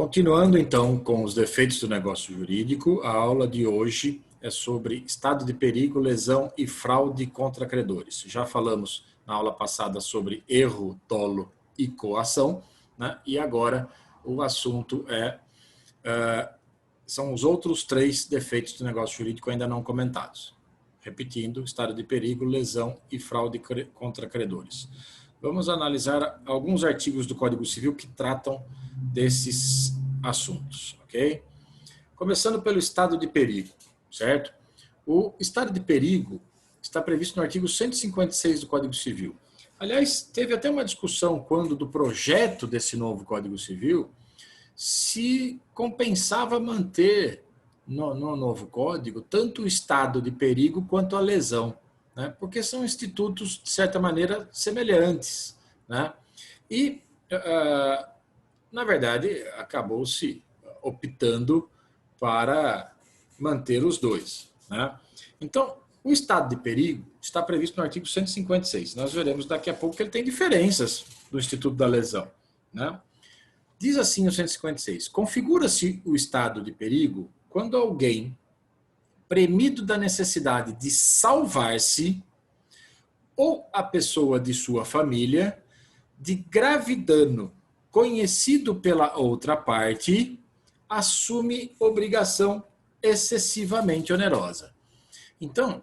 Continuando então com os defeitos do negócio jurídico, a aula de hoje é sobre estado de perigo, lesão e fraude contra credores. Já falamos na aula passada sobre erro, dolo e coação, né? E agora o assunto são os outros três defeitos do negócio jurídico ainda não comentados. Repetindo, estado de perigo, lesão e fraude contra credores. Vamos analisar alguns artigos do Código Civil que tratam desses assuntos, ok? Começando pelo estado de perigo, certo? O estado de perigo está previsto no artigo 156 do Código Civil. Aliás, teve até uma discussão quando do projeto desse novo Código Civil se compensava manter no novo Código tanto o estado de perigo quanto a lesão, né? Porque são institutos, de certa maneira, semelhantes, né? E, na verdade, acabou-se optando para manter os dois, né? Então, o estado de perigo está previsto no artigo 156. Nós veremos daqui a pouco que ele tem diferenças do Instituto da Lesão, né? Diz assim o 156, configura-se o estado de perigo quando alguém, premido da necessidade de salvar-se, ou a pessoa de sua família, de grave dano conhecido pela outra parte, assume obrigação excessivamente onerosa. Então,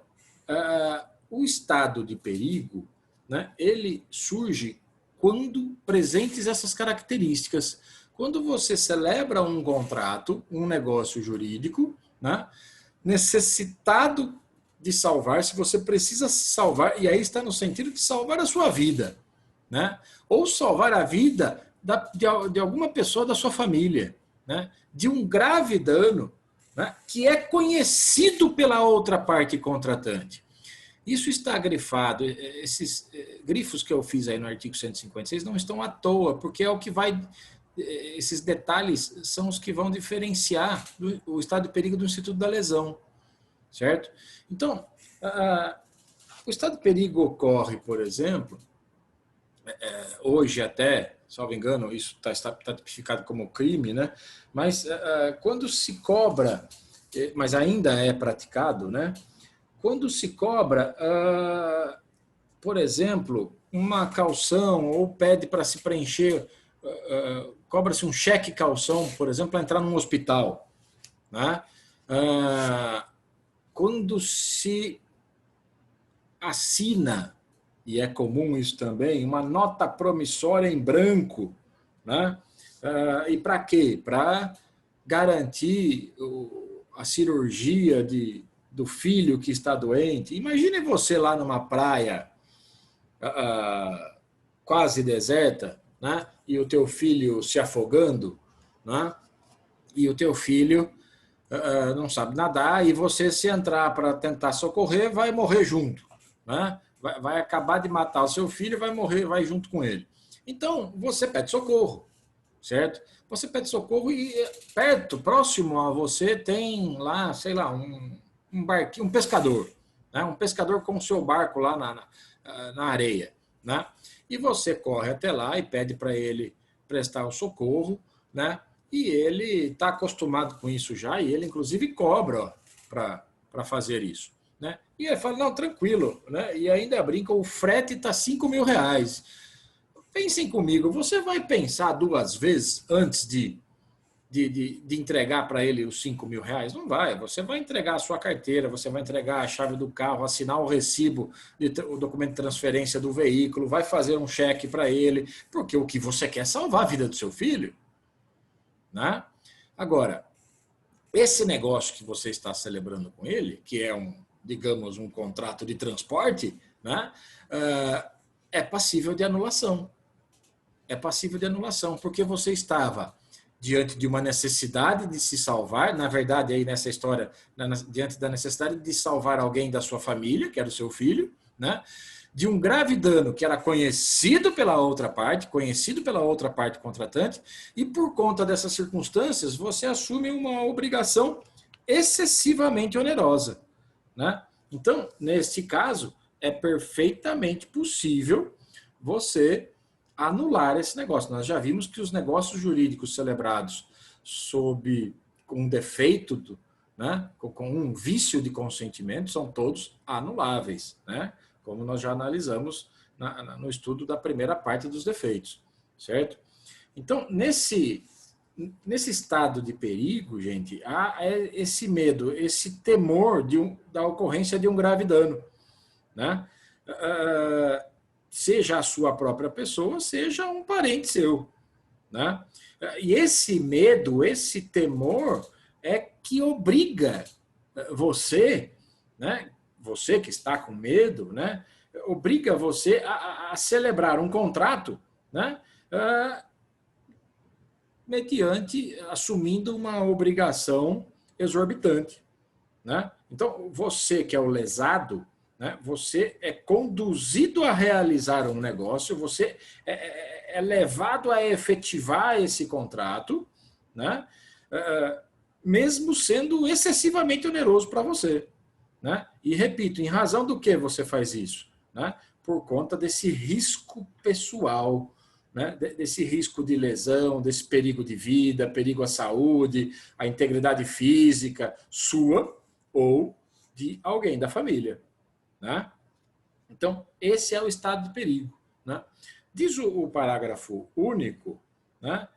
o estado de perigo, né, ele surge quando presentes essas características. Quando você celebra um contrato, um negócio jurídico, né, necessitado de salvar-se, você precisa se salvar, e aí está no sentido de salvar a sua vida, né? Ou salvar a vida de alguma pessoa da sua família, né? De um grave dano, né? Que é conhecido pela outra parte contratante. Isso está grifado, esses grifos que eu fiz aí no artigo 156 não estão à toa, porque é o que vai, esses detalhes são os que vão diferenciar o estado de perigo do Instituto da Lesão, certo? Então, o estado de perigo ocorre, por exemplo, hoje até, salvo engano, isso está tipificado como crime, né? Mas quando se cobra, mas ainda é praticado, né? Quando se cobra, por exemplo, uma caução ou pede para se preencher, cobra-se um cheque caução, por exemplo, para entrar num hospital, né? Quando se assina, e é comum isso também, uma nota promissória em branco, né? E para quê? Para garantir a cirurgia do filho que está doente. Imagine você lá numa praia quase deserta, né? E o teu filho se afogando, né? E o teu filho não sabe nadar, e você, se entrar para tentar socorrer, vai morrer junto, né? Vai acabar de matar o seu filho e vai morrer, vai junto com ele. Então, você pede socorro, certo? Você pede socorro e perto, próximo a você, tem lá, sei lá, um barquinho, um pescador, né? Um pescador com o seu barco lá na areia, né? E você corre até lá e pede para ele prestar o socorro, né? E ele está acostumado com isso já, e ele inclusive cobra para fazer isso, né? E ele fala, não, tranquilo, né? E ainda brinca, o frete está R$5.000. Pensem comigo, você vai pensar duas vezes antes de entregar para ele os R$5.000? Não vai, você vai entregar a sua carteira, você vai entregar a chave do carro, assinar o recibo, o documento de transferência do veículo, vai fazer um cheque para ele, porque o que você quer é salvar a vida do seu filho, né? Agora, esse negócio que você está celebrando com ele, que é digamos, um contrato de transporte, né? É passível de anulação. É passível de anulação, porque você estava diante de uma necessidade de se salvar, na verdade, aí nessa história, diante da necessidade de salvar alguém da sua família, que era o seu filho, né? De um grave dano que era conhecido pela outra parte contratante, e por conta dessas circunstâncias, você assume uma obrigação excessivamente onerosa, né? Então, neste caso, é perfeitamente possível você anular esse negócio. Nós já vimos que os negócios jurídicos celebrados sob um defeito, né, com um vício de consentimento, são todos anuláveis, né, como nós já analisamos no estudo da primeira parte dos defeitos, certo? Então, nesse estado de perigo, gente, há esse medo, esse temor da ocorrência de um grave dano, né? Seja a sua própria pessoa, seja um parente seu, né? E esse medo, esse temor é que obriga você, né? Você que está com medo, né? Obriga você a celebrar um contrato, né? Mediante assumindo uma obrigação exorbitante, né? Então, você que é o lesado, né? Você é conduzido a realizar um negócio, você é levado a efetivar esse contrato, né? Mesmo sendo excessivamente oneroso para você, né? E repito, em razão do que você faz isso, né? Por conta desse risco pessoal, né? Desse risco de lesão, desse perigo de vida, perigo à saúde, à integridade física sua ou de alguém da família, né? Então, esse é o estado de perigo, né? Diz o parágrafo único, né,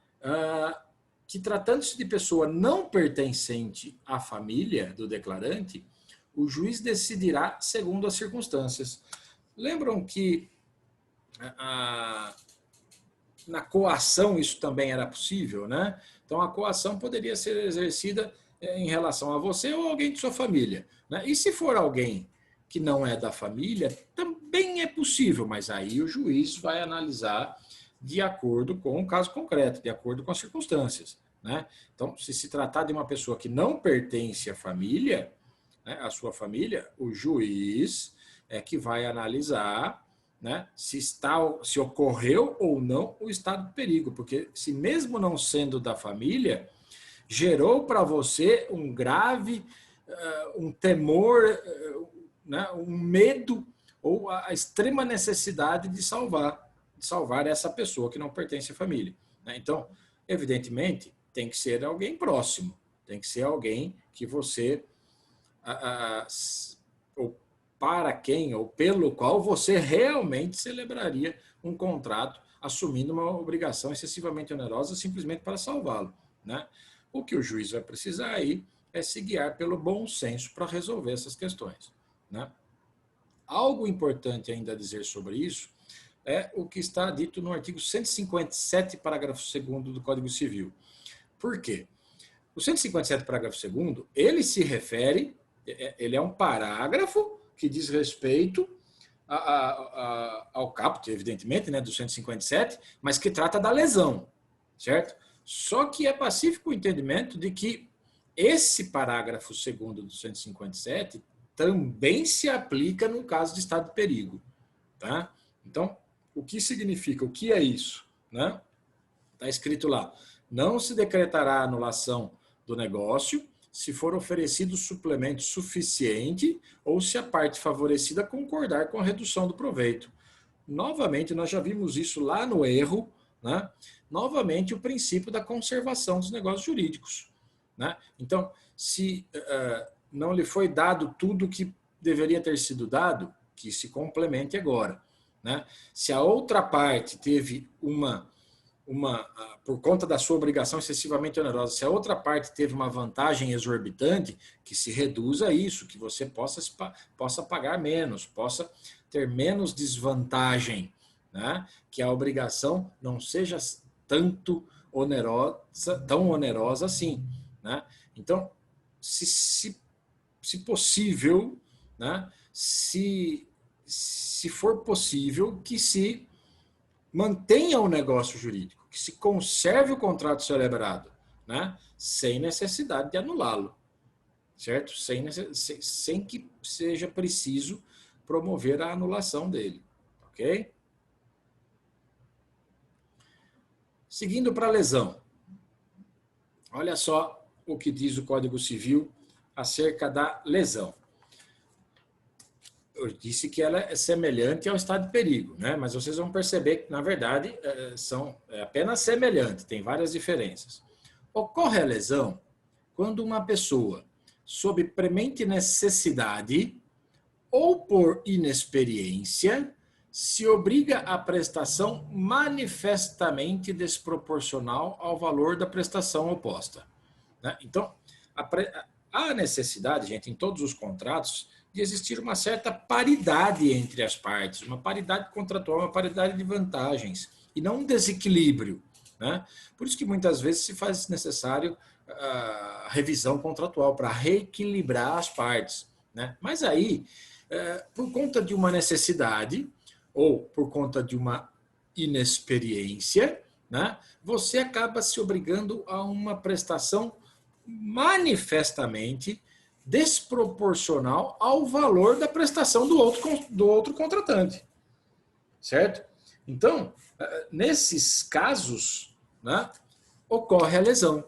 que tratando-se de pessoa não pertencente à família do declarante, o juiz decidirá segundo as circunstâncias. Lembram que na coação isso também era possível, né? Então, a coação poderia ser exercida em relação a você ou alguém de sua família, né? E se for alguém que não é da família, também é possível, mas aí o juiz vai analisar de acordo com o caso concreto, de acordo com as circunstâncias, né? Então, se tratar de uma pessoa que não pertence à família, né, à sua família, o juiz é que vai analisar, né, se ocorreu ou não o estado de perigo, porque se mesmo não sendo da família, gerou para você um grave, um temor, né, um medo ou a extrema necessidade de salvar essa pessoa que não pertence à família, né? Então, evidentemente, tem que ser alguém próximo, tem que ser alguém que você, ou para quem ou pelo qual você realmente celebraria um contrato assumindo uma obrigação excessivamente onerosa simplesmente para salvá-lo, né? O que o juiz vai precisar aí é se guiar pelo bom senso para resolver essas questões, né? Algo importante ainda a dizer sobre isso é o que está dito no artigo 157, parágrafo 2º do Código Civil. Por quê? O 157, parágrafo 2º, ele se refere, ele é um parágrafo que diz respeito ao caput, evidentemente, né, do 157, mas que trata da lesão, certo? Só que é pacífico o entendimento de que esse parágrafo 2º do 157 também se aplica no caso de estado de perigo, tá? Então, o que significa? O que é isso, né? Está escrito lá: não se decretará a anulação do negócio se for oferecido suplemento suficiente ou se a parte favorecida concordar com a redução do proveito. Novamente, nós já vimos isso lá no erro, né? Novamente, o princípio da conservação dos negócios jurídicos, né? Então, se não lhe foi dado tudo que deveria ter sido dado, que se complemente agora, né? Se a outra parte teve por conta da sua obrigação excessivamente onerosa, se a outra parte teve uma vantagem exorbitante, que se reduza isso, que você possa pagar menos, possa ter menos desvantagem, né? Que a obrigação não seja tão onerosa assim, né? Então, se possível, né? Se for possível, que se mantenha o negócio jurídico, que se conserve o contrato celebrado, né? Sem necessidade de anulá-lo, certo? Sem que seja preciso promover a anulação dele, ok? Seguindo para a lesão. Olha só o que diz o Código Civil acerca da lesão. eu disse que ela é semelhante ao estado de perigo, né? Mas vocês vão perceber que, na verdade, são apenas semelhantes, tem várias diferenças. Ocorre a lesão quando uma pessoa, sob premente necessidade ou por inexperiência, se obriga à prestação manifestamente desproporcional ao valor da prestação oposta. Né? Então, há necessidade, gente, em todos os contratos, de existir uma certa paridade entre as partes, uma paridade contratual, uma paridade de vantagens, e não um desequilíbrio. Né? Por isso que muitas vezes se faz necessário a revisão contratual, para reequilibrar as partes. Né? Mas aí, por conta de uma necessidade, ou por conta de uma inexperiência, né, você acaba se obrigando a uma prestação manifestamente desproporcional ao valor da prestação do outro contratante. Certo? Então, nesses casos, né, ocorre a lesão.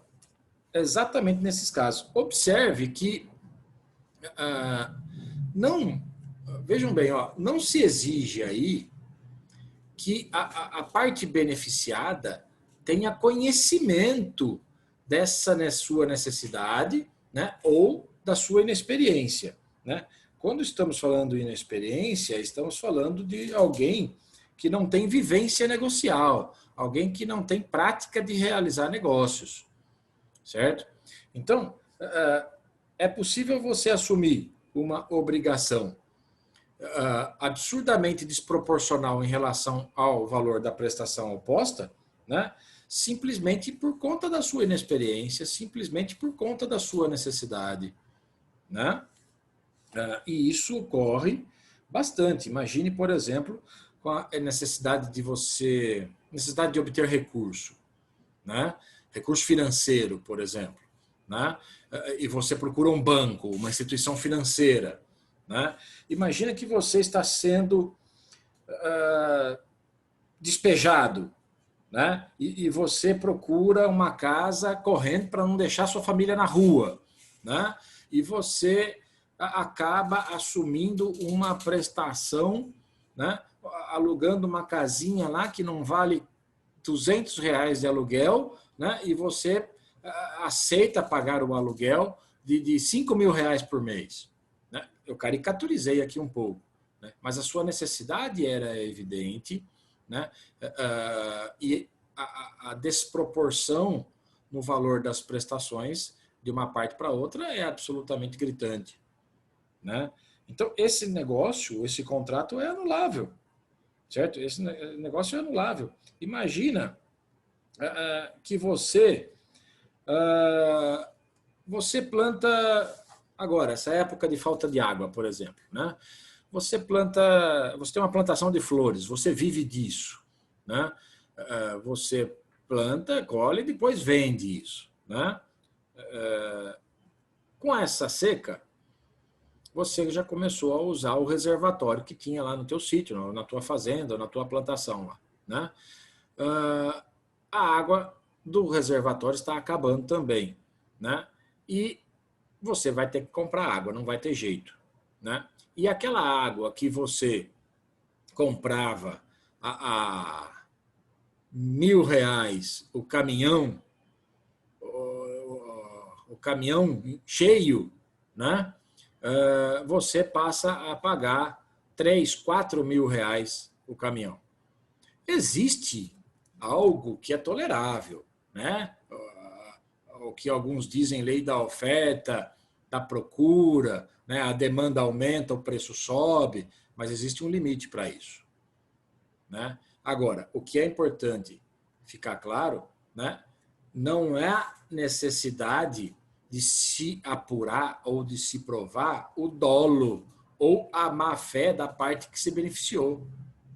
Exatamente nesses casos. Observe que vejam bem, ó, não se exige aí que a parte beneficiada tenha conhecimento dessa sua necessidade, né, ou da sua inexperiência. Né? Quando estamos falando de inexperiência, estamos falando de alguém que não tem vivência negocial, alguém que não tem prática de realizar negócios. Certo? Então, é possível você assumir uma obrigação absurdamente desproporcional em relação ao valor da prestação oposta, né? Simplesmente por conta da sua inexperiência, simplesmente por conta da sua necessidade. Né? E isso ocorre bastante. Imagine, por exemplo, com a necessidade de obter recurso. Né? Recurso financeiro, por exemplo. Né? E você procura um banco, uma instituição financeira. Né? Imagina que você está sendo despejado, né? E você procura uma casa correndo para não deixar sua família na rua. Né? E você acaba assumindo uma prestação, né? Alugando uma casinha lá que não vale R$200 de aluguel, né? E você aceita pagar o aluguel de R$5.000 por mês. Né? Eu caricaturizei aqui um pouco, né? Mas a sua necessidade era evidente, né? E a desproporção no valor das prestações de uma parte para outra é absolutamente gritante. Né? Então, esse negócio, esse contrato é anulável. Certo? Esse negócio é anulável. Imagina que você planta agora, essa época de falta de água, por exemplo, né? Você tem uma plantação de flores, você vive disso, né? Você planta, colhe e depois vende isso, né? Com essa seca, você já começou a usar o reservatório que tinha lá no teu sítio, na tua fazenda, na tua plantação lá, né? A água do reservatório está acabando também, né? E você vai ter que comprar água, não vai ter jeito, né? E aquela água que você comprava a R$1.000 o caminhão cheio, né? Você passa a pagar R$3.000, R$4.000 o caminhão. Existe algo que é tolerável, né? O que alguns dizem lei da oferta, da procura, né? A demanda aumenta, o preço sobe, mas existe um limite para isso. Né? Agora, o que é importante ficar claro, né? Não é necessidade de se apurar ou de se provar o dolo ou a má-fé da parte que se beneficiou,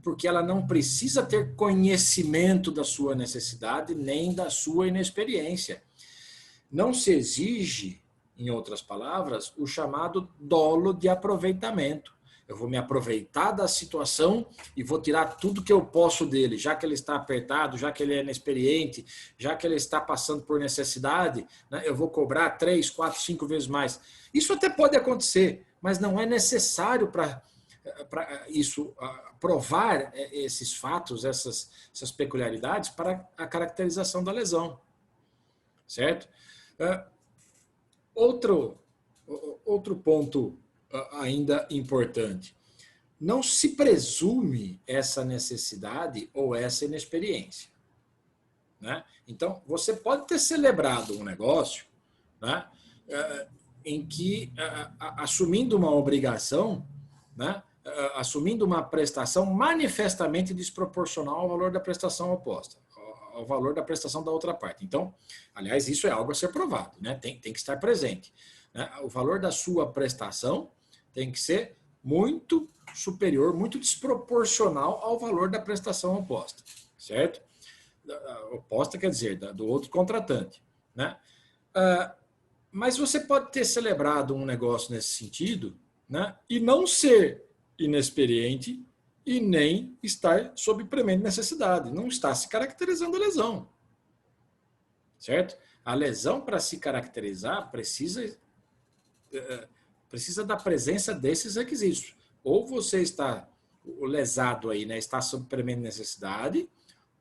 porque ela não precisa ter conhecimento da sua necessidade nem da sua inexperiência. Não se exige, em outras palavras, o chamado dolo de aproveitamento. Eu vou me aproveitar da situação e vou tirar tudo que eu posso dele, já que ele está apertado, já que ele é inexperiente, já que ele está passando por necessidade, né? Eu vou cobrar 3, 4, 5 vezes mais. Isso até pode acontecer, mas não é necessário para para isso, provar esses fatos, essas peculiaridades para a caracterização da lesão, certo? Outro ponto ainda importante, não se presume essa necessidade ou essa inexperiência, né? Então, você pode ter celebrado um negócio, né, em que, assumindo uma obrigação, né, assumindo uma prestação manifestamente desproporcional ao valor da prestação oposta, ao valor da prestação da outra parte. Então, aliás, isso é algo a ser provado, né? Tem que estar presente, né? O valor da sua prestação tem que ser muito superior, muito desproporcional ao valor da prestação oposta, certo? Oposta quer dizer, do outro contratante, né? Mas você pode ter celebrado um negócio nesse sentido, né, e não ser inexperiente e nem estar sob premente necessidade. Não está se caracterizando a lesão. Certo? A lesão, para se caracterizar, precisa da presença desses requisitos. Ou você está, o lesado aí, né, está sob premente necessidade,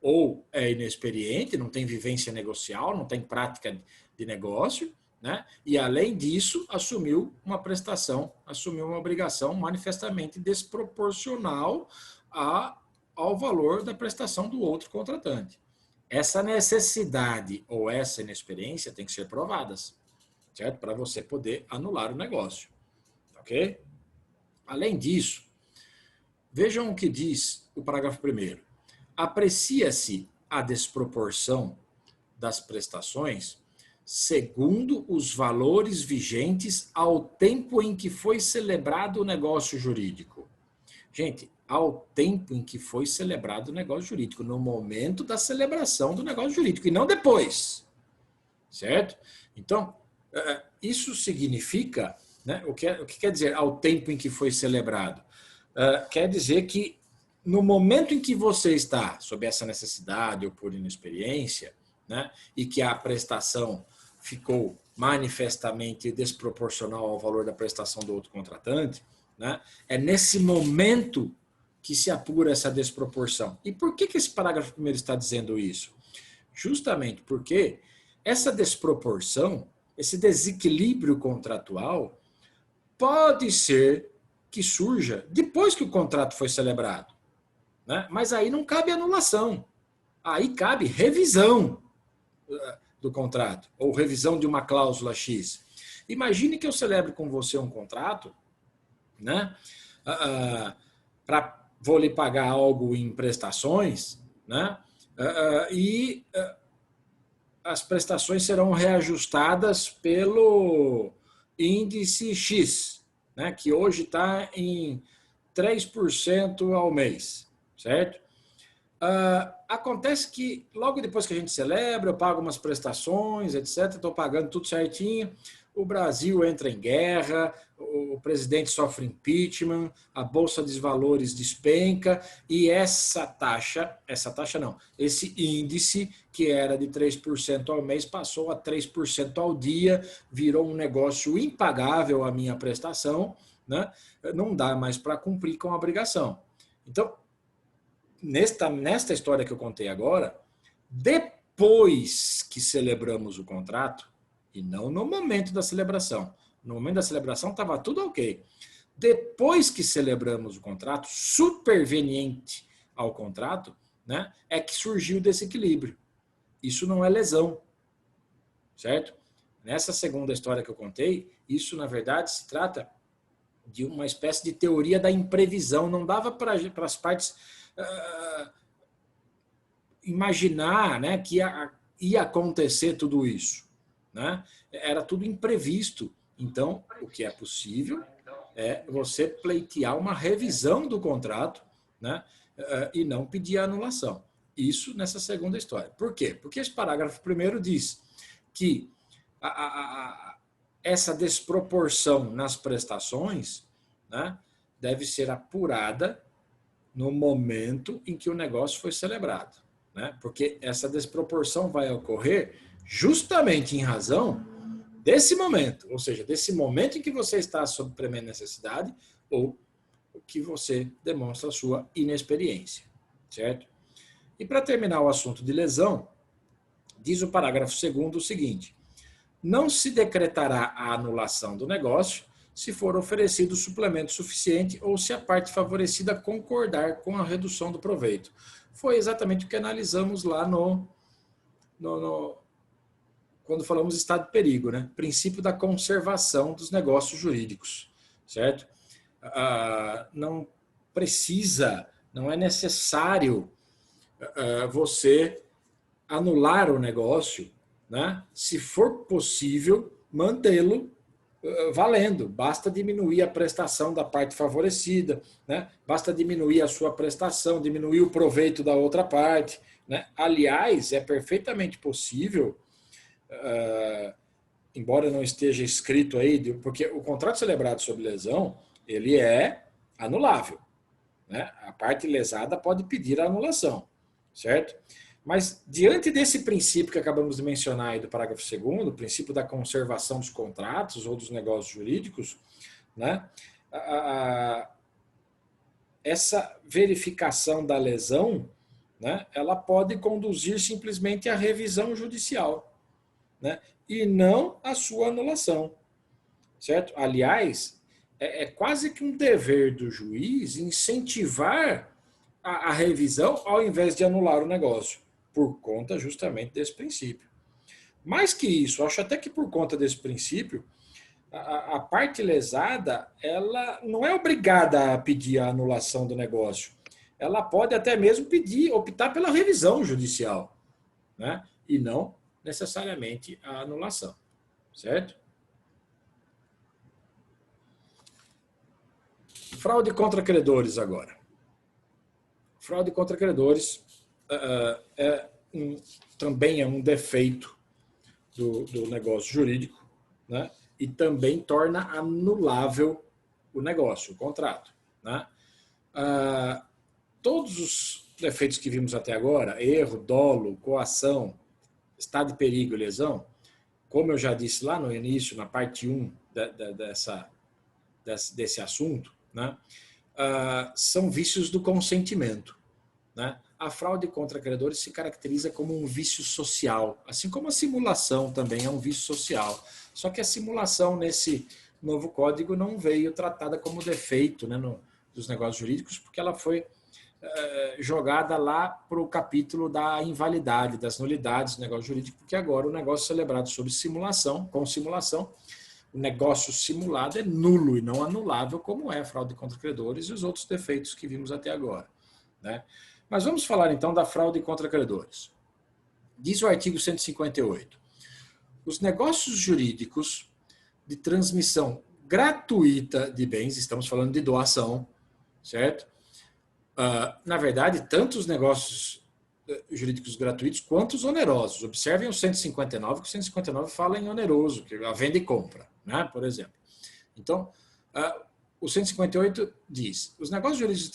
ou é inexperiente, não tem vivência negocial, não tem prática de negócio, né? E, além disso, assumiu uma prestação, assumiu uma obrigação manifestamente desproporcional ao valor da prestação do outro contratante. Essa necessidade ou essa inexperiência tem que ser provadas, certo? Para você poder anular o negócio, ok? Além disso, vejam o que diz o parágrafo 1º. Aprecia-se a desproporção das prestações segundo os valores vigentes ao tempo em que foi celebrado o negócio jurídico. Gente, ao tempo em que foi celebrado o negócio jurídico, no momento da celebração do negócio jurídico, e não depois, certo? Então, isso significa, né, o que quer dizer ao tempo em que foi celebrado? Quer dizer que no momento em que você está sob essa necessidade ou por inexperiência, né, e que a prestação ficou manifestamente desproporcional ao valor da prestação do outro contratante, né, é nesse momento que se apura essa desproporção. E por que esse parágrafo 1º está dizendo isso? Justamente porque essa desproporção, esse desequilíbrio contratual, pode ser que surja depois que o contrato foi celebrado, né? Mas aí não cabe anulação, aí cabe revisão do contrato, ou revisão de uma cláusula X. Imagine que eu celebre com você um contrato, né, vou lhe pagar algo em prestações, né, e as prestações serão reajustadas pelo índice X, né, que hoje está em 3% ao mês, certo? Acontece que logo depois que a gente celebra, eu pago umas prestações, etc., estou pagando tudo certinho, o Brasil entra em guerra, o presidente sofre impeachment, a Bolsa de Valores despenca, e esse índice, que era de 3% ao mês, passou a 3% ao dia, virou um negócio impagável a minha prestação, né? Não dá mais para cumprir com a obrigação. Então, nesta história que eu contei agora, depois que celebramos o contrato, e não no momento da celebração. No momento da celebração estava tudo ok. Depois que celebramos o contrato, superveniente ao contrato, né, é que surgiu o desequilíbrio. Isso não é lesão, certo? Nessa segunda história que eu contei, isso, na verdade, se trata de uma espécie de teoria da imprevisão. Não dava para as partes imaginar, né, que ia acontecer tudo isso, né? Era tudo imprevisto. Então, o que é possível é você pleitear uma revisão do contrato, né, e não pedir a anulação. Isso nessa segunda história. Por quê? Porque esse parágrafo 1º diz que essa desproporção nas prestações, né, deve ser apurada no momento em que o negócio foi celebrado, né? Porque essa desproporção vai ocorrer justamente em razão desse momento, ou seja, desse momento em que você está sob premente necessidade ou que você demonstra a sua inexperiência, certo? E para terminar o assunto de lesão, diz o parágrafo 2º o seguinte: não se decretará a anulação do negócio se for oferecido suplemento suficiente ou se a parte favorecida concordar com a redução do proveito. Foi exatamente o que analisamos lá quando falamos de estado de perigo, né? Princípio da conservação dos negócios jurídicos, certo? Não precisa, não é necessário você anular o negócio, né? Se for possível, mantê-lo valendo. Basta diminuir a prestação da parte favorecida, né? Basta diminuir a sua prestação, diminuir o proveito da outra parte, né? Aliás, é perfeitamente possível, embora não esteja escrito aí, porque o contrato celebrado sob lesão, ele é anulável, né? A parte lesada pode pedir a anulação, certo? Mas, diante desse princípio que acabamos de mencionar aí do parágrafo 2º, o princípio da conservação dos contratos ou dos negócios jurídicos, né, essa verificação da lesão, né, ela pode conduzir simplesmente à revisão judicial, né, e não à sua anulação, certo? Aliás, é quase que um dever do juiz incentivar a revisão ao invés de anular o negócio, por conta justamente desse princípio. Mais que isso, acho até que por conta desse princípio, a parte lesada, ela não é obrigada a pedir a anulação do negócio. Ela pode até mesmo optar pela revisão judicial, né? E não necessariamente a anulação, certo? Fraude contra credores agora. Fraude contra credores também é um defeito do negócio jurídico, né? E também torna anulável o negócio, o contrato, né? Todos os defeitos que vimos até agora, erro, dolo, coação, estado de perigo e lesão, como eu já disse lá no início, na parte 1 desse assunto, né? São vícios do consentimento, né? A fraude contra credores se caracteriza como um vício social, assim como a simulação também é um vício social. Só que a simulação nesse novo código não veio tratada como defeito, né, dos negócios jurídicos, porque ela foi jogada lá para o capítulo da invalidade, das nulidades do negócio jurídico, porque agora o negócio celebrado sob simulação, com simulação, o negócio simulado é nulo e não anulável, como é a fraude contra credores e os outros defeitos que vimos até agora, né? Mas vamos falar então da fraude contra credores. Diz o artigo 158. Os negócios jurídicos de transmissão gratuita de bens, estamos falando de doação, certo? Na verdade, tanto os negócios jurídicos gratuitos quanto os onerosos. Observem o 159, que o 159 fala em oneroso, que é a venda e compra, né, por exemplo. Então, o 158 diz: os negócios jurídicos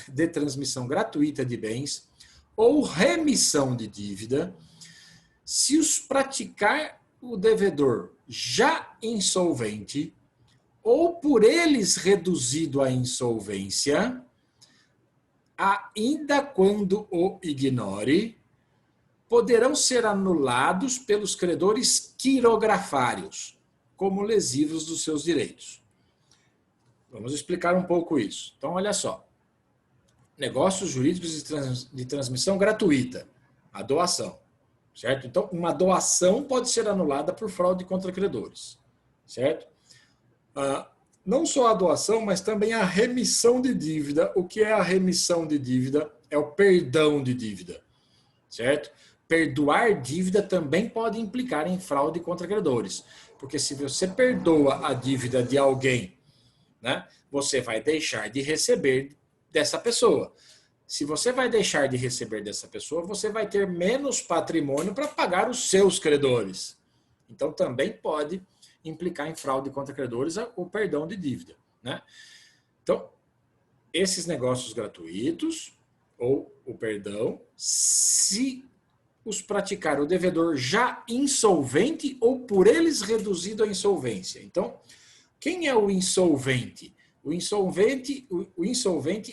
de transmissão gratuita de bens ou remissão de dívida, se os praticar o devedor já insolvente ou por eles reduzido à insolvência, ainda quando o ignore, poderão ser anulados pelos credores quirografários, como lesivos dos seus direitos. Vamos explicar um pouco isso. Então, olha só. Negócios jurídicos de transmissão gratuita, a doação, certo? Então, uma doação pode ser anulada por fraude contra credores, certo? Não só a doação, mas também a remissão de dívida. O que é a remissão de dívida? É o perdão de dívida, certo? Perdoar dívida também pode implicar em fraude contra credores, porque se você perdoa a dívida de alguém, né, você vai deixar de receber dessa pessoa. Se você vai deixar de receber dessa pessoa, você vai ter menos patrimônio para pagar os seus credores. Então, também pode implicar em fraude contra credores o perdão de dívida, né? Então, esses negócios gratuitos ou o perdão, se os praticar o devedor já insolvente ou por eles reduzido à insolvência. Então, quem é o insolvente? O insolvente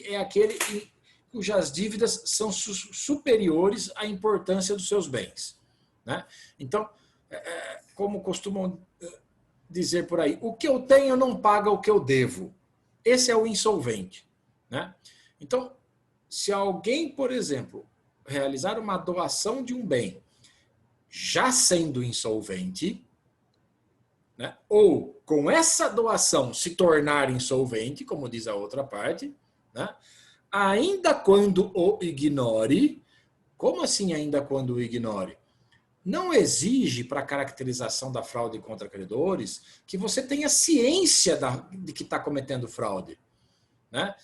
é aquele cujas dívidas são superiores à importância dos seus bens, né? Então, como costumam dizer por aí, o que eu tenho não paga o que eu devo. Esse é o insolvente, né? Então, se alguém, por exemplo, realizar uma doação de um bem já sendo insolvente, né, ou com essa doação se tornar insolvente, como diz a outra parte, né, ainda quando o ignore. Como assim ainda quando o ignore? Não exige, para a caracterização da fraude contra credores, que você tenha ciência de que está cometendo fraude, né?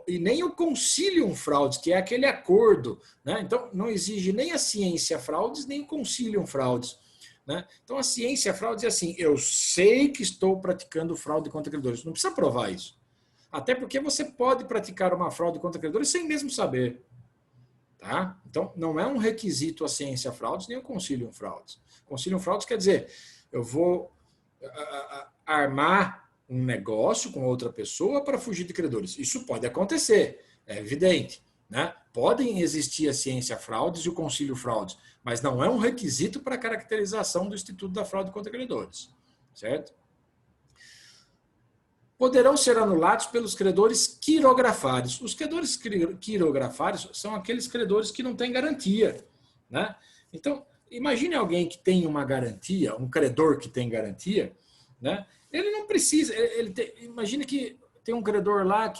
E nem o concilium fraudes, que é aquele acordo, né? Então, não exige nem a ciência fraudes, nem o concilium fraudes, né? Então, a ciência fraudes é assim, eu sei que estou praticando fraude contra credores. Não precisa provar isso. Até porque você pode praticar uma fraude contra credores sem mesmo saber. Tá? Então, não é um requisito a ciência fraudes nem o concilium fraudes. Concilium fraudes quer dizer, eu vou armar um negócio com outra pessoa para fugir de credores. Isso pode acontecer, é evidente, né? Podem existir a ciência fraudes e o concílio fraudes, mas não é um requisito para a caracterização do Instituto da Fraude contra Credores, certo? Poderão ser anulados pelos credores quirografários. Os credores quirografários são aqueles credores que não têm garantia, né? Então, imagine alguém que tem uma garantia, um credor que tem garantia, né? Ele não precisa, imagine que tem um credor lá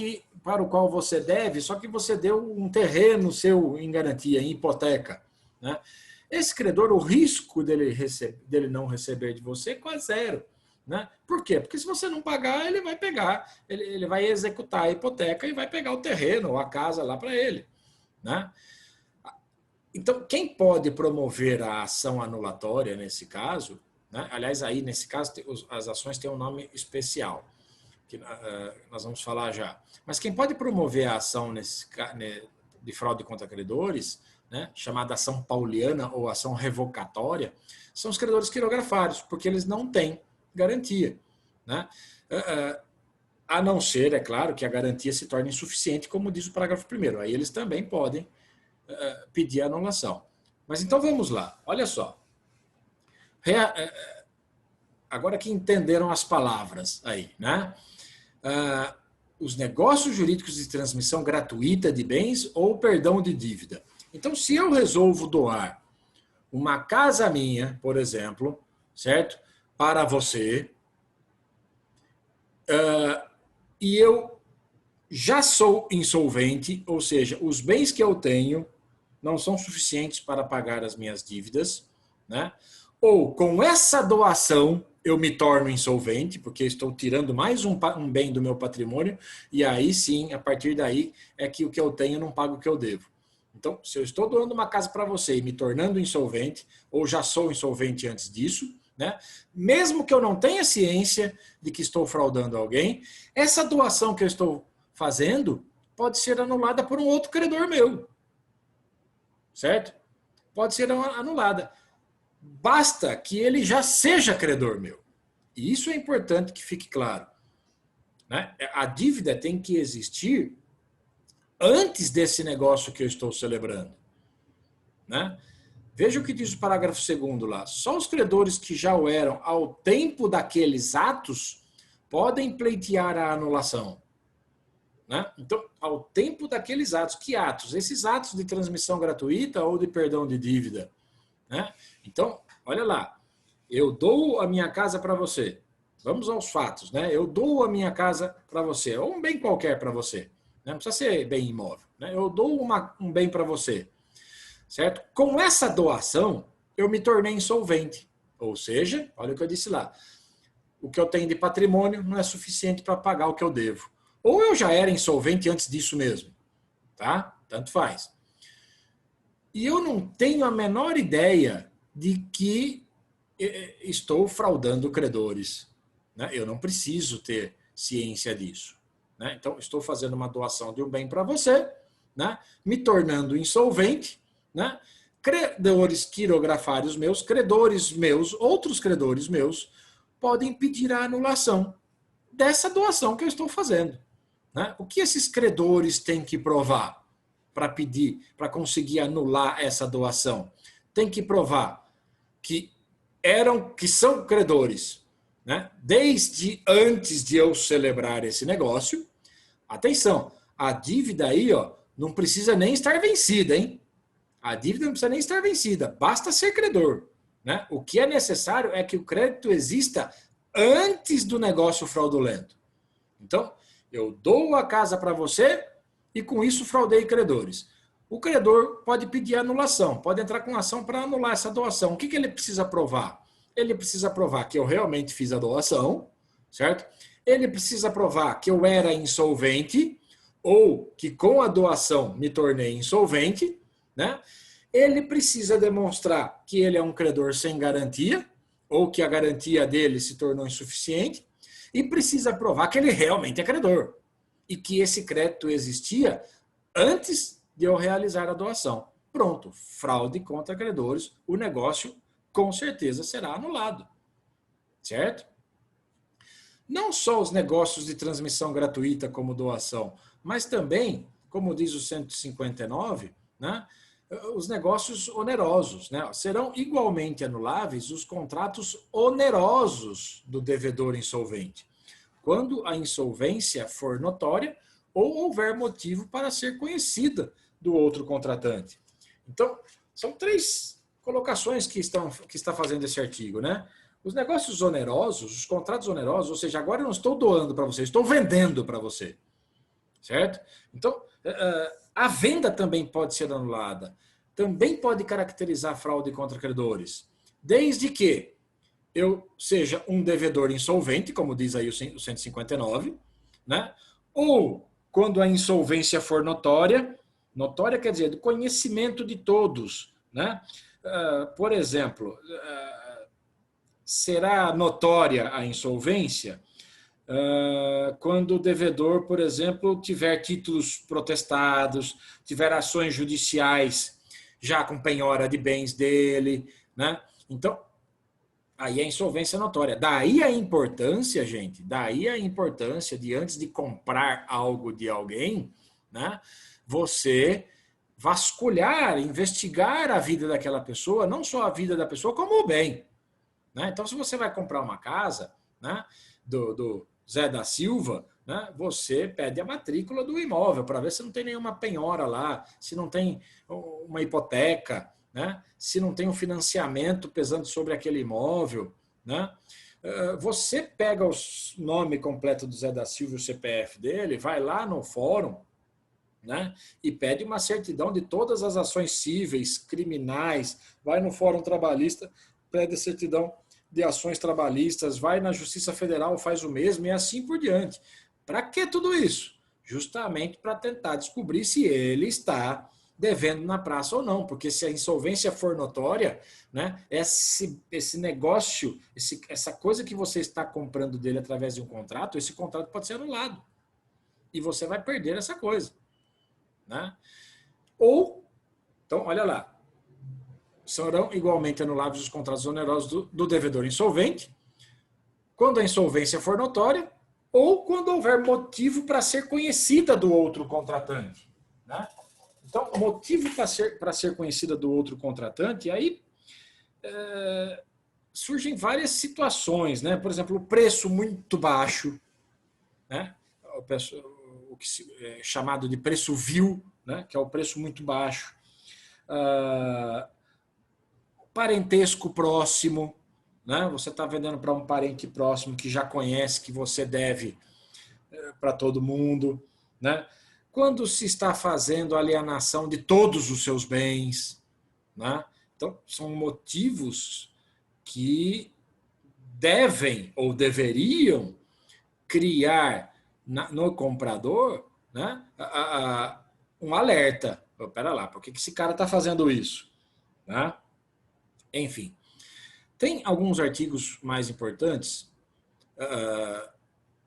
para o qual você deve, só que você deu um terreno seu em garantia, em hipoteca, né? Esse credor, o risco dele não receber de você é quase zero. Né? Por quê? Porque se você não pagar, ele vai pegar, ele vai executar a hipoteca e vai pegar o terreno ou a casa lá para ele. Né? Então, quem pode promover a ação anulatória nesse caso, né? Aliás, aí nesse caso as ações têm um nome especial, que nós vamos falar já. Mas quem pode promover a ação de fraude contra credores, né? Chamada ação pauliana ou ação revocatória, são os credores quirografários, porque eles não têm garantia, né? A não ser, é claro, que a garantia se torne insuficiente, como diz o parágrafo 1º. Aí eles também podem pedir anulação. Mas então vamos lá, olha só. Agora que entenderam as palavras aí, né? Os negócios jurídicos de transmissão gratuita de bens ou perdão de dívida. Então, se eu resolvo doar uma casa minha, por exemplo, certo? Para você, e eu já sou insolvente, ou seja, os bens que eu tenho não são suficientes para pagar as minhas dívidas, né? Ou com essa doação eu me torno insolvente, porque estou tirando mais um bem do meu patrimônio, e aí sim, a partir daí, é que o que eu tenho não paga o que eu devo. Então, se eu estou doando uma casa para você e me tornando insolvente, ou já sou insolvente antes disso, né? Mesmo que eu não tenha ciência de que estou fraudando alguém, essa doação que eu estou fazendo pode ser anulada por um outro credor meu. Certo? Pode ser anulada. Basta que ele já seja credor meu. E isso é importante que fique claro. Né? A dívida tem que existir antes desse negócio que eu estou celebrando. Né? Veja o que diz o parágrafo 2º lá. Só os credores que já o eram ao tempo daqueles atos podem pleitear a anulação. Né? Então, ao tempo daqueles atos. Que atos? Esses atos de transmissão gratuita ou de perdão de dívida. Né? Então, olha lá. Eu dou a minha casa para você. Vamos aos fatos. Né? Eu dou a minha casa para você. Ou um bem qualquer para você. Não precisa ser bem imóvel. Né? Eu dou um bem para você. Certo? Com essa doação, eu me tornei insolvente. Ou seja, olha o que eu disse lá. O que eu tenho de patrimônio não é suficiente para pagar o que eu devo. Ou eu já era insolvente antes disso mesmo. Tá? Tanto faz. E eu não tenho a menor ideia de que estou fraudando credores. Né? Eu não preciso ter ciência disso. Né? Então, estou fazendo uma doação de um bem para você, né? Me tornando insolvente. Né? Credores quirografários meus, credores meus, outros credores meus, podem pedir a anulação. dessa doação que eu estou fazendo. Né? O que esses credores têm que provar para pedir, para conseguir anular essa doação? Tem que provar que são credores, né? Desde antes de eu celebrar esse negócio. Atenção, a dívida aí, ó, não precisa nem estar vencida, hein? A dívida não precisa nem estar vencida, basta ser credor. Né? O que é necessário é que o crédito exista antes do negócio fraudulento. Então, eu dou a casa para você e com isso fraudei credores. O credor pode pedir anulação, pode entrar com ação para anular essa doação. O que ele precisa provar? Ele precisa provar que eu realmente fiz a doação, certo? Ele precisa provar que eu era insolvente ou que com a doação me tornei insolvente, né? Ele precisa demonstrar que ele é um credor sem garantia ou que a garantia dele se tornou insuficiente e precisa provar que ele realmente é credor e que esse crédito existia antes de eu realizar a doação. Pronto, fraude contra credores, o negócio com certeza será anulado, certo? Não só os negócios de transmissão gratuita como doação, mas também, como diz o 159, né, os negócios onerosos. Né? Serão igualmente anuláveis os contratos onerosos do devedor insolvente, quando a insolvência for notória ou houver motivo para ser conhecida do outro contratante. Então, são 3 colocações que está fazendo esse artigo, né? Os negócios onerosos, os contratos onerosos, ou seja, agora eu não estou doando para você, estou vendendo para você, certo? Então, a venda também pode ser anulada, também pode caracterizar fraude contra credores, desde que eu seja um devedor insolvente, como diz aí o 159, né? Ou quando a insolvência for notória, notória quer dizer do conhecimento de todos, né? Por exemplo, será notória a insolvência quando o devedor, por exemplo, tiver títulos protestados, tiver ações judiciais já com penhora de bens dele, né? Então, aí a insolvência notória. Daí a importância, gente, daí a importância de antes de comprar algo de alguém, né, você vasculhar, investigar a vida daquela pessoa, não só a vida da pessoa, como o bem. Né? Então, se você vai comprar uma casa, né, do Zé da Silva, né, você pede a matrícula do imóvel para ver se não tem nenhuma penhora lá, se não tem uma hipoteca, né, se não tem um financiamento pesando sobre aquele imóvel. Né? Você pega o nome completo do Zé da Silva e o CPF dele, vai lá no fórum, né, e pede uma certidão de todas as ações cíveis, criminais, vai no Fórum Trabalhista, pede a certidão de ações trabalhistas, vai na Justiça Federal, faz o mesmo e assim por diante. Para que tudo isso? Justamente para tentar descobrir se ele está devendo na praça ou não, porque se a insolvência for notória, né, esse negócio, essa coisa que você está comprando dele através de um contrato, esse contrato pode ser anulado e você vai perder essa coisa. Né? Ou, então, olha lá, serão igualmente anuláveis os contratos onerosos do devedor insolvente, quando a insolvência for notória, ou quando houver motivo para ser conhecida do outro contratante. Né? Então, motivo para ser conhecida do outro contratante, aí surgem várias situações. Né? Por exemplo, o preço muito baixo, né? O que é chamado de preço vil, né? Que é o preço muito baixo. Parentesco próximo, né? Você está vendendo para um parente próximo que já conhece, que você deve para todo mundo. Né? Quando se está fazendo alienação de todos os seus bens. Né? Então, são motivos que devem ou deveriam criar no comprador, né, um alerta. Espera lá, por que esse cara está fazendo isso? Né? Enfim, tem alguns artigos mais importantes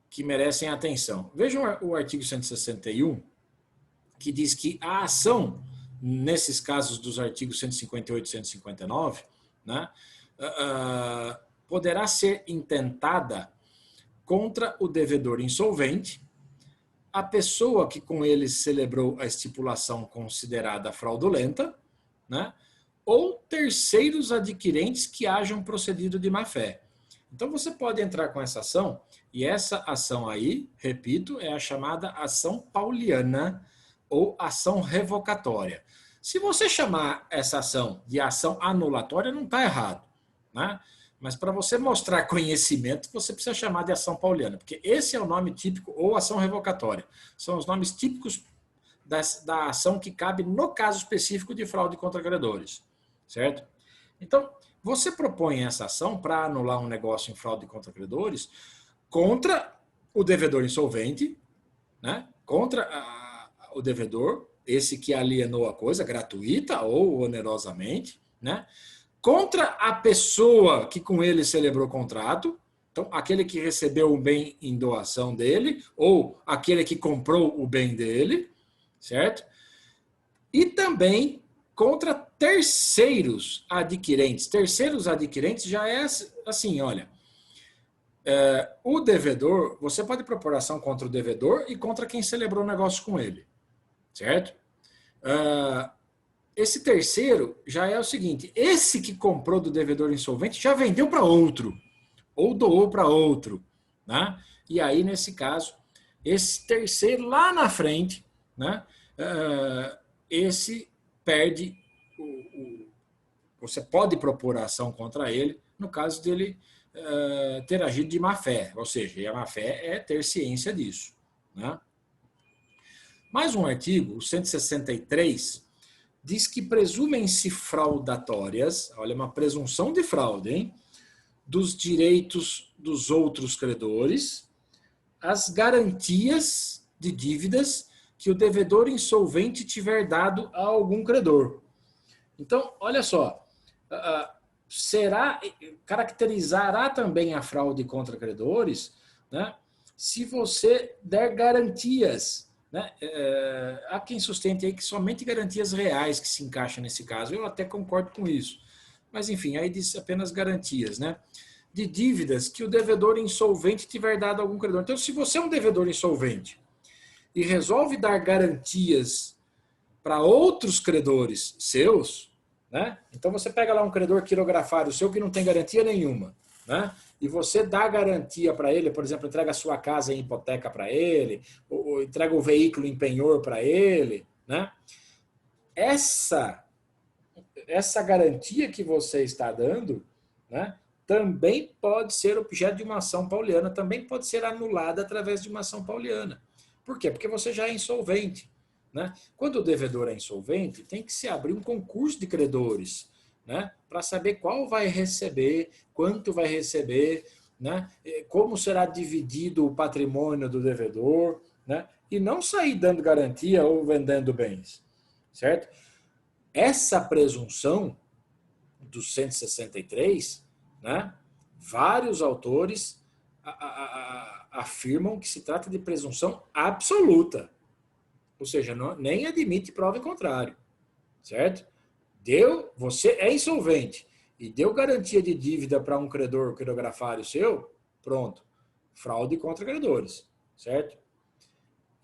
que merecem atenção. Vejam o artigo 161, que diz que a ação, nesses casos dos artigos 158 e 159, né, poderá ser intentada contra o devedor insolvente, a pessoa que com ele celebrou a estipulação considerada fraudulenta, né? Ou terceiros adquirentes que hajam procedido de má-fé. Então você pode entrar com essa ação, e essa ação aí, repito, é a chamada ação pauliana ou ação revocatória. Se você chamar essa ação de ação anulatória, não está errado, né? Mas para você mostrar conhecimento, você precisa chamar de ação pauliana, porque esse é o nome típico, ou ação revocatória. São os nomes típicos da ação que cabe no caso específico de fraude contra credores, certo? Então, você propõe essa ação para anular um negócio em fraude contra credores contra o devedor insolvente, né? Contra o devedor, esse que alienou a coisa gratuita ou onerosamente, né? Contra a pessoa que com ele celebrou o contrato, então aquele que recebeu o bem em doação dele, ou aquele que comprou o bem dele, certo? E também contra terceiros adquirentes. Terceiros adquirentes já é assim, olha, o devedor, você pode propor ação contra o devedor e contra quem celebrou o negócio com ele, certo? Esse terceiro já é o seguinte, esse que comprou do devedor insolvente já vendeu para outro, ou doou para outro, né? E aí, nesse caso, esse terceiro lá na frente, né? Esse perde, você pode propor a ação contra ele, no caso dele ter agido de má fé, ou seja, e a má fé é ter ciência disso, né? Mais um artigo, o 163, diz que presumem-se fraudatórias, olha, uma presunção de fraude, hein? Dos direitos dos outros credores, as garantias de dívidas que o devedor insolvente tiver dado a algum credor. Então, olha só, caracterizará também a fraude contra credores, né, se você der garantias, né? Há quem sustente aí que somente garantias reais que se encaixam nesse caso. Eu até concordo com isso. Mas, enfim, aí diz apenas garantias, né? De dívidas que o devedor insolvente tiver dado a algum credor. Então, se você é um devedor insolvente e resolve dar garantias para outros credores seus, né? Então você pega lá um credor quirografário seu que não tem garantia nenhuma, né? E você dá garantia para ele, por exemplo, entrega a sua casa em hipoteca para ele, ou entrega o veículo em penhor para ele, né? Essa garantia que você está dando, né, também pode ser objeto de uma ação pauliana, também pode ser anulada através de uma ação pauliana. Por quê? Porque você já é insolvente, né? Quando o devedor é insolvente, tem que se abrir um concurso de credores, né, para saber qual vai receber, quanto vai receber, né, como será dividido o patrimônio do devedor, né, e não sair dando garantia ou vendendo bens, certo? Essa presunção do 163, né, vários autores afirmam que se trata de presunção absoluta, ou seja, nem admite prova em contrário, certo? Você é insolvente e deu garantia de dívida para um credor quirografário seu, pronto, fraude contra credores, certo?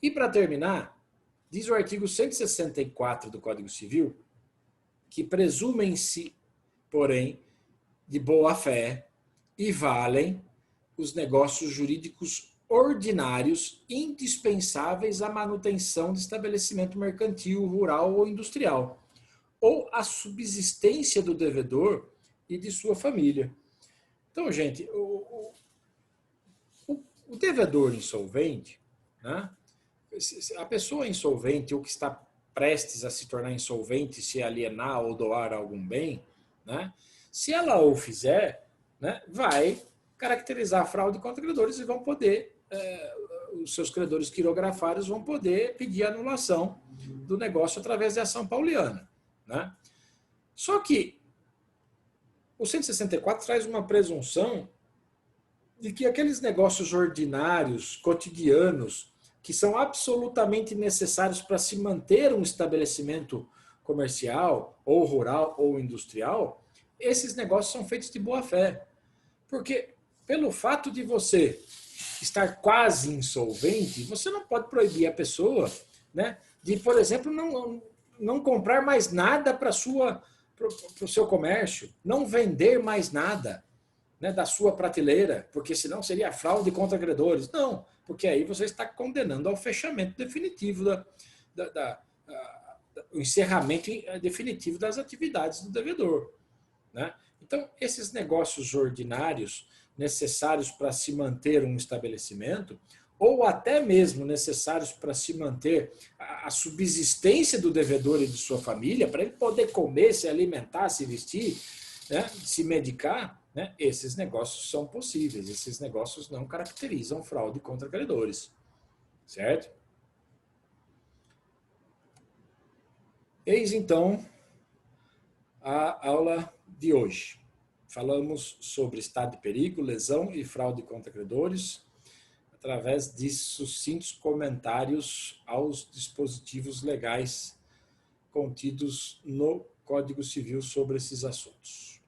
E para terminar, diz o artigo 164 do Código Civil que presumem-se, porém, de boa fé e valem os negócios jurídicos ordinários indispensáveis à manutenção de estabelecimento mercantil, rural ou industrial, ou à subsistência do devedor e de sua família. Então, gente, o devedor insolvente, né, a pessoa insolvente ou que está prestes a se tornar insolvente, se alienar ou doar algum bem, né, se ela o fizer, né, vai caracterizar a fraude contra credores e vão poder, os seus credores quirografários vão poder pedir anulação do negócio através de ação pauliana, né? Só que o 164 traz uma presunção de que aqueles negócios ordinários, cotidianos, que são absolutamente necessários para se manter um estabelecimento comercial, ou rural, ou industrial, esses negócios são feitos de boa fé. Porque, pelo fato de você estar quase insolvente, você não pode proibir a pessoa, né, de, por exemplo, não comprar mais nada para o seu comércio, não vender mais nada, né, da sua prateleira, porque senão seria fraude contra credores. Não, porque aí você está condenando ao fechamento definitivo o encerramento definitivo das atividades do devedor, né? Então, esses negócios ordinários necessários para se manter um estabelecimento, ou até mesmo necessários para se manter a subsistência do devedor e de sua família, para ele poder comer, se alimentar, se vestir, né, se medicar, né, esses negócios são possíveis, esses negócios não caracterizam fraude contra credores, certo? Eis então a aula de hoje. Falamos sobre estado de perigo, lesão e fraude contra credores, através de sucintos comentários aos dispositivos legais contidos no Código Civil sobre esses assuntos.